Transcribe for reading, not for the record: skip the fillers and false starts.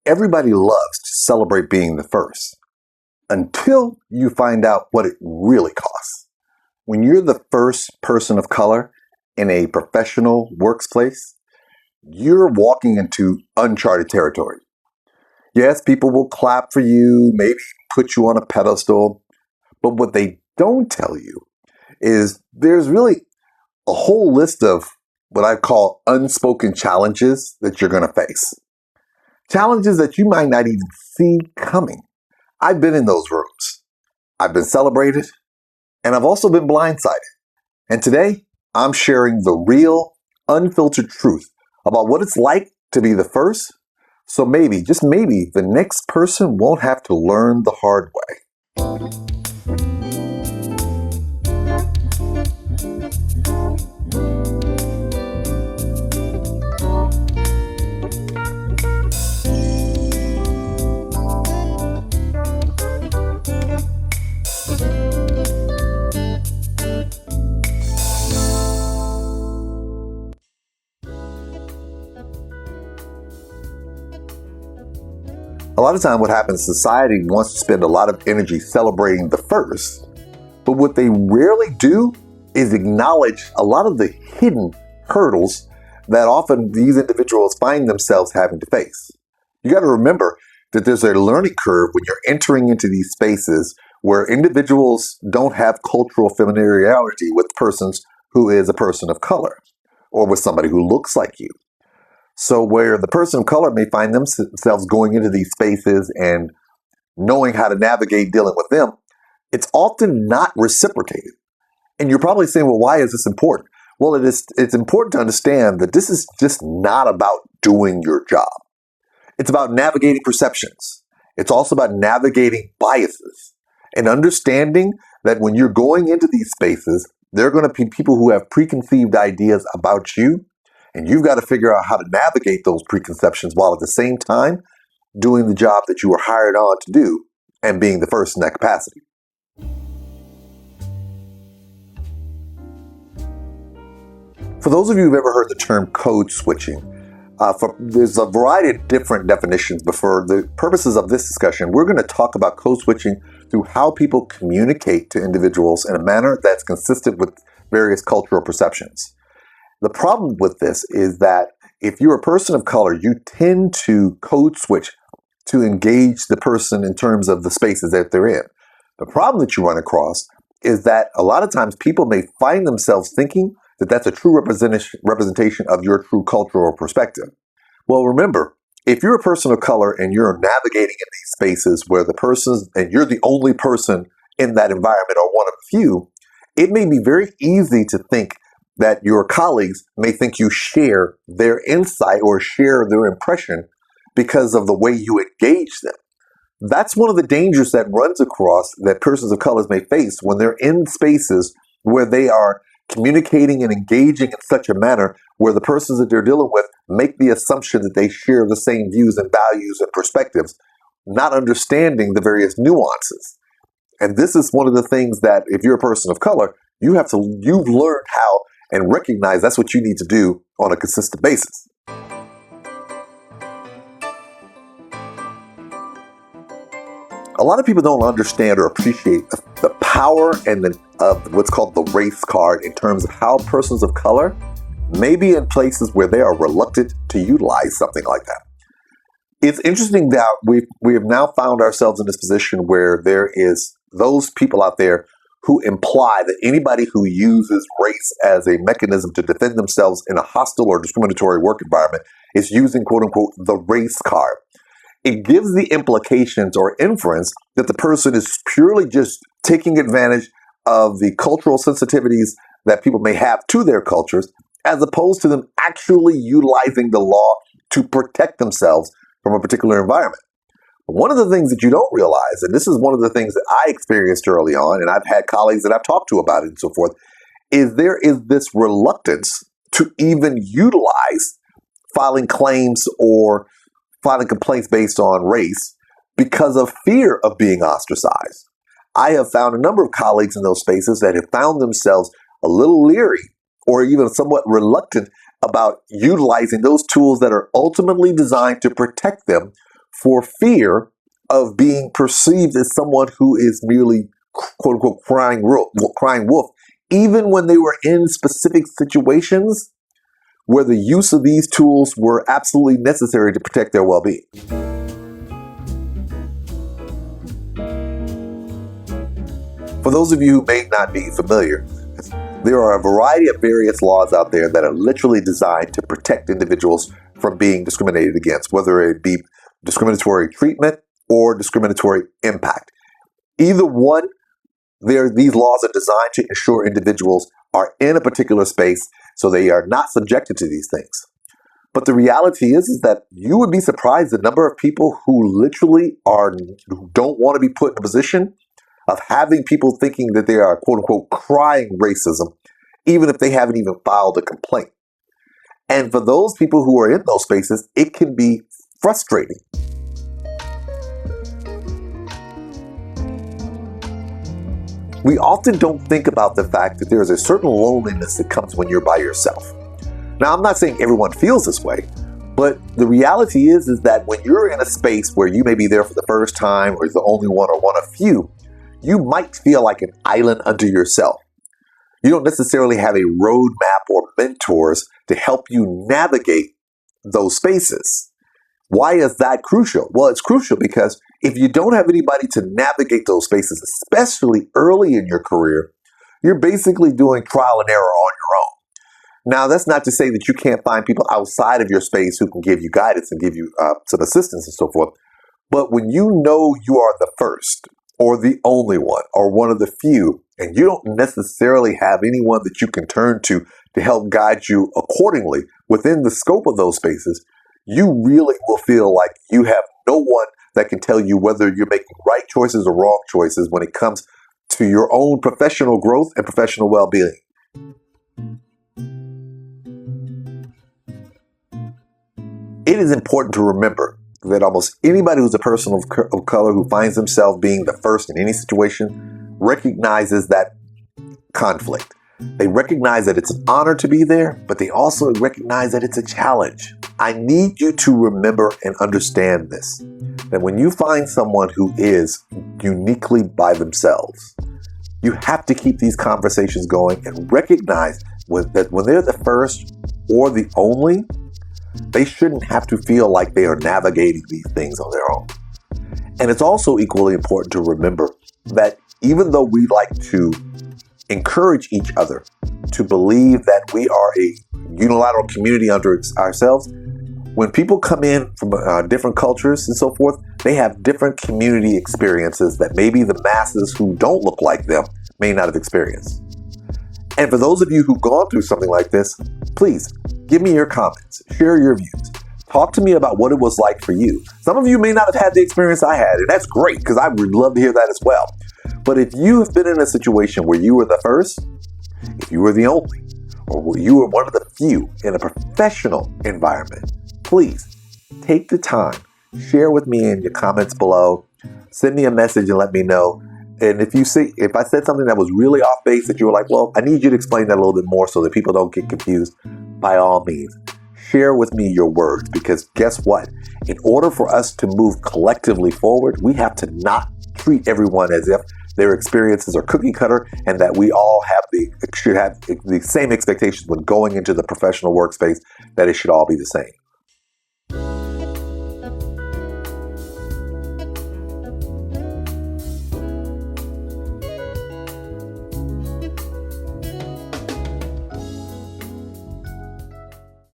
Everybody loves to celebrate being the first until you find out what it really costs. When you're the first person of color in a professional workplace, you're walking into uncharted territory. Yes, people will clap for you, maybe put you on a pedestal, but what they don't tell you is there's really a whole list of what I call unspoken challenges that you're going to face. Challenges that you might not even see coming. I've been in those rooms. I've been celebrated, and I've also been blindsided. And today, I'm sharing the real, unfiltered truth about what it's like to be the first, so maybe, just maybe, the next person won't have to learn the hard way. A lot of time what happens, society wants to spend a lot of energy celebrating the first, but what they rarely do is acknowledge a lot of the hidden hurdles that often these individuals find themselves having to face. You got to remember that there's a learning curve when you're entering into these spaces where individuals don't have cultural familiarity with persons who is a person of color or with somebody who looks like you. So where the person of color may find themselves going into these spaces and knowing how to navigate dealing with them, it's often not reciprocated. And you're probably saying, well, why is this important? Well, it's important to understand that this is just not about doing your job. It's about navigating perceptions. It's also about navigating biases and understanding that when you're going into these spaces, there are going to be people who have preconceived ideas about you. And you've got to figure out how to navigate those preconceptions while at the same time doing the job that you were hired on to do and being the first in that capacity. For those of you who've ever heard the term code switching, there's a variety of different definitions, but for the purposes of this discussion, we're going to talk about code switching through how people communicate to individuals in a manner that's consistent with various cultural perceptions. The problem with this is that if you're a person of color, you tend to code switch to engage the person in terms of the spaces that they're in. The problem that you run across is that a lot of times people may find themselves thinking that that's a true representation of your true cultural perspective. Well, remember, if you're a person of color and you're navigating in these spaces where the persons, and you're the only person in that environment or one of the few, it may be very easy to think that your colleagues may think you share their insight or share their impression because of the way you engage them. That's one of the dangers that runs across that persons of color may face when they're in spaces where they are communicating and engaging in such a manner where the persons that they're dealing with make the assumption that they share the same views and values and perspectives, not understanding the various nuances. And this is one of the things that if you're a person of color, you've learned how and recognize that's what you need to do on a consistent basis. A lot of people don't understand or appreciate the power and of what's called the race card in terms of how persons of color may be in places where they are reluctant to utilize something like that. It's interesting that we have now found ourselves in this position where there is those people out there who imply that anybody who uses race as a mechanism to defend themselves in a hostile or discriminatory work environment is using, quote unquote, the race card. It gives the implications or inference that the person is purely just taking advantage of the cultural sensitivities that people may have to their cultures, as opposed to them actually utilizing the law to protect themselves from a particular environment. One of the things that you don't realize, and this is one of the things that I experienced early on, and I've had colleagues that I've talked to about it and so forth, is there is this reluctance to even utilize filing claims or filing complaints based on race because of fear of being ostracized. I have found a number of colleagues in those spaces that have found themselves a little leery or even somewhat reluctant about utilizing those tools that are ultimately designed to protect them for fear of being perceived as someone who is merely, quote unquote, crying wolf, even when they were in specific situations where the use of these tools were absolutely necessary to protect their well-being. For those of you who may not be familiar, there are a variety of various laws out there that are literally designed to protect individuals from being discriminated against, whether it be discriminatory treatment or discriminatory impact. Either one, these laws are designed to ensure individuals are in a particular space so they are not subjected to these things. But the reality is that you would be surprised the number of people who literally who don't want to be put in a position of having people thinking that they are, quote unquote, crying racism, even if they haven't even filed a complaint. And for those people who are in those spaces, it can be frustrating. We often don't think about the fact that there is a certain loneliness that comes when you're by yourself. Now, I'm not saying everyone feels this way, but the reality is that when you're in a space where you may be there for the first time or the only one or one of few, you might feel like an island unto yourself. You don't necessarily have a roadmap or mentors to help you navigate those spaces. Why is that crucial? Well, it's crucial because if you don't have anybody to navigate those spaces, especially early in your career, you're basically doing trial and error on your own. Now, that's not to say that you can't find people outside of your space who can give you guidance and give you some assistance and so forth. But when you know you are the first or the only one or one of the few, and you don't necessarily have anyone that you can turn to help guide you accordingly within the scope of those spaces, you really will feel like you have no one that can tell you whether you're making right choices or wrong choices when it comes to your own professional growth and professional well-being. It is important to remember that almost anybody who's a person of color who finds themselves being the first in any situation recognizes that conflict. They recognize that it's an honor to be there, but they also recognize that it's a challenge. I need you to remember and understand this, that when you find someone who is uniquely by themselves, you have to keep these conversations going and recognize that when they're the first or the only, they shouldn't have to feel like they are navigating these things on their own. And it's also equally important to remember that even though we like to encourage each other to believe that we are a unilateral community unto ourselves, when people come in from different cultures and so forth, they have different community experiences that maybe the masses who don't look like them may not have experienced. And for those of you who've gone through something like this, please give me your comments, share your views. Talk to me about what it was like for you. Some of you may not have had the experience I had, and that's great because I would love to hear that as well. But if you have been in a situation where you were the first, if you were the only, or where you were one of the few in a professional environment, please take the time, share with me in your comments below, send me a message and let me know. And if I said something that was really off base that you were like, well, I need you to explain that a little bit more so that people don't get confused, by all means, share with me your words, because guess what? In order for us to move collectively forward, we have to not treat everyone as if their experiences are cookie cutter and that we all should have the same expectations when going into the professional workspace, that it should all be the same.